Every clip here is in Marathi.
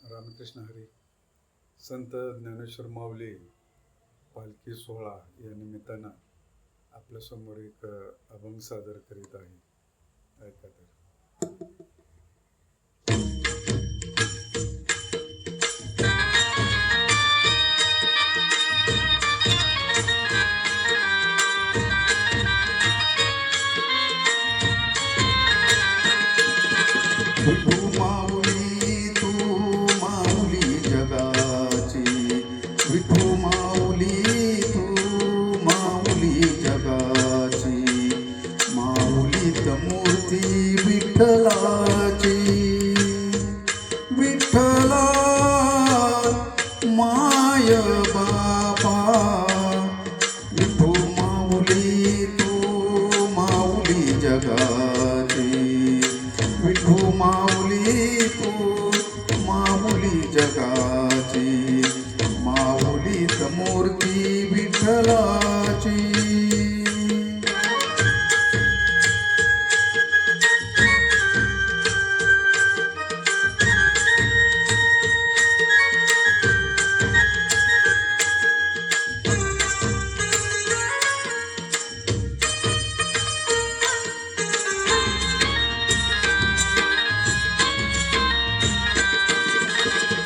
रामकृष्ण हरी. संत ज्ञानेश्वर माऊली पालखी सोहळा या निमित्तानं आपल्यासमोर एक अभंग सादर करीत आहे. ऐका तर. विठू माऊली तू माऊली जगाची, विठू माऊली तू माऊली जगाची, माऊलीत मूर्ती विठ्ठलाची, विठ्ठला माय बापा, विठू माऊली तू माऊली जगाची, विठू माऊली तू माऊली जगाची, माऊलीत मूर्ती विठ्ठलाची.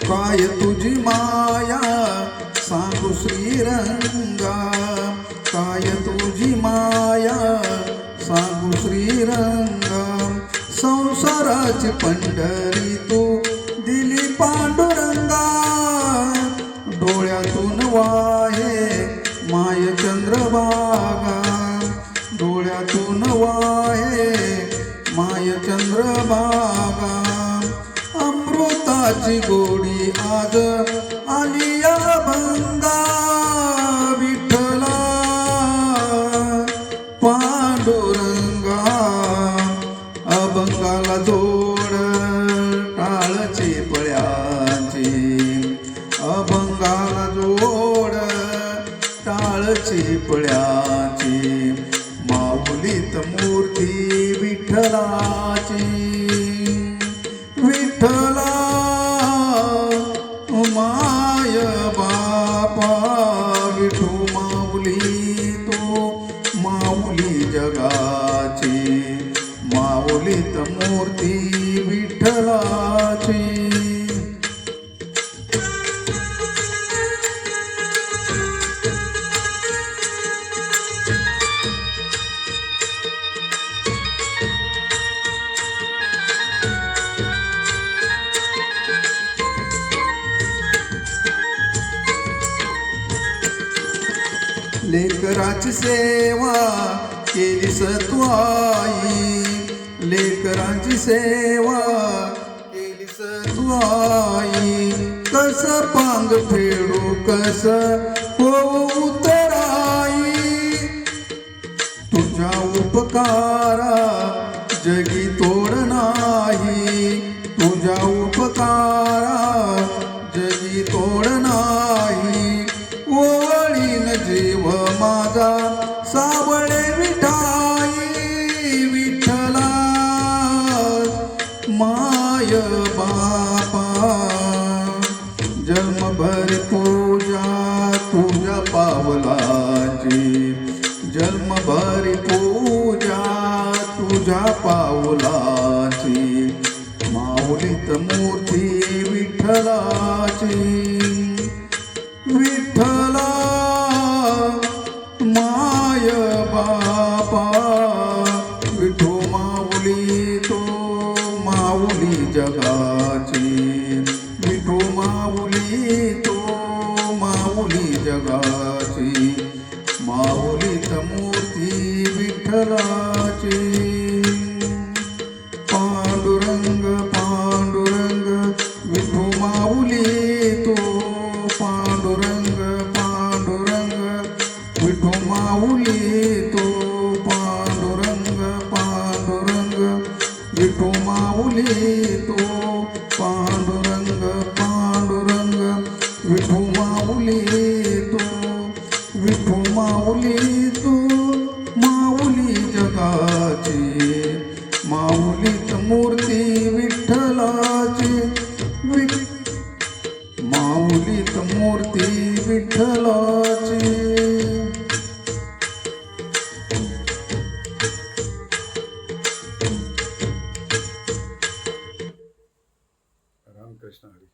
काय तुझी माया सांगू श्रीरंगा, काय तुझी माया सांगू श्रीरंगा, संसाराची पंढरी तू दिली पांडुरंगा, डोळ्यातून वाहे माय चंद्रभागा, डोळ्यातून वाहे माय चंद्रभागा, अमृताची गोडी आज आली या अभंगा, विठ्ठला पांडुरंगा, अभंगाला जोड टाळची पळ्याची, अभंगाला जोड टाळची पळ्याची, माऊलीत मूर्ती विठ्ठलाची, विठ्ठला माय बापा, विठू माऊली तू माऊली जगाची, माऊलीत मूर्ती विठ्ठलाची. लेकराची सेवा केलीस तू आई, लेकराची सेवा केलीस तू आई, कस पांग फेडू कस होऊ उतराई, तुझ्या उपकारा जगी तोड नाही, तुझ्या उपकारा जगी तोड नाही, ओळीन जीव माझा सावळे विठाई, विठ्ठला माय बापा, जन्मभर पूजा तुझ्या पावलाची, जन्मभर पूजा तुझ्या पावलाची, माऊलीत मूर्ती विठ्ठलाची, विठ्ठला माय बापा, विठू माऊली तो माऊली जगाची, विठू माऊली तो माऊली जगाची, माऊलीत मूर्ती विठ्ठलाची. पांडुरंग पांडुरंग विठू माऊली तो, पांडुरंग पांडुरंग विठू माऊली तो, पांडुरंग पांडुरंग विठू माऊली तो, पांडुरंग पांडुरंग विठू माऊली तो, विठू माऊली तो माऊली जगाची. विठ्ठलाची. रामकृष्ण हरी.